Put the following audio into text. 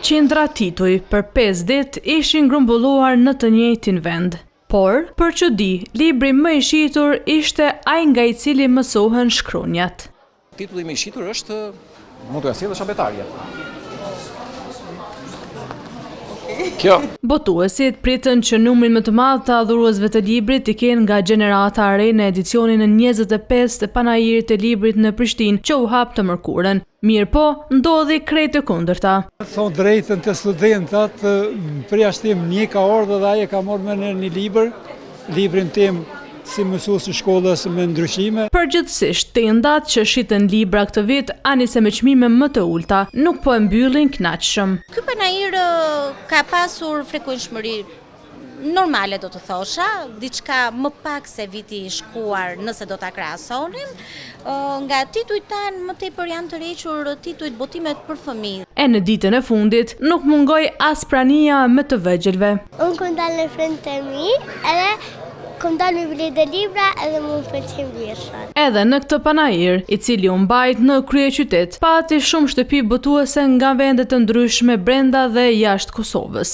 qendra Tituj për 5 ditë ishin grumbulluar në të njëjtin vend. Por, për çudi, libri më i shitur ishte ai nga i cili mësohen shkronjat. Titulli më i shitur është mund t'ja sjellësh abetarja. Kjo. Botuesit pritën që numrin më të madh të adhuruesve të librit t'i kenë nga gjenerata e re në edicionin e 25 të panajirit të librit në Prishtinë, që u hap të mërkurën. Mirë po, ndodhi krejt e kundërta. Thonë drejtën të studentat, përjashtim 1 ka ardhur dhe ai ka marrë me një librin tim si mësues i shkollës me ndryshime. Përgjithsisht, tendat që shiten libra këtë vit, anise me çmime më të ulta, nuk po e mbyllin kënaqshëm. Ky panajir ka pasur frekuenshmëri normale, do të thosha, diçka më pak se viti i shkuar nëse do ta krahasonim. Nga titujt tanë më tepër janë të rrequr titujt botimet për fëmijë. E në ditën e fundit nuk mungoi as prania me të vëgjelve. Unë kom dalë në frente mi, edhe kom dalë me bilet e libra edhe më pëlqen vjershon. Edhe në këtë panajir, i cili u mbajt në kryeqytet, pati shumë shtëpi botuese nga vende të ndryshme brenda dhe jashtë Kosovës.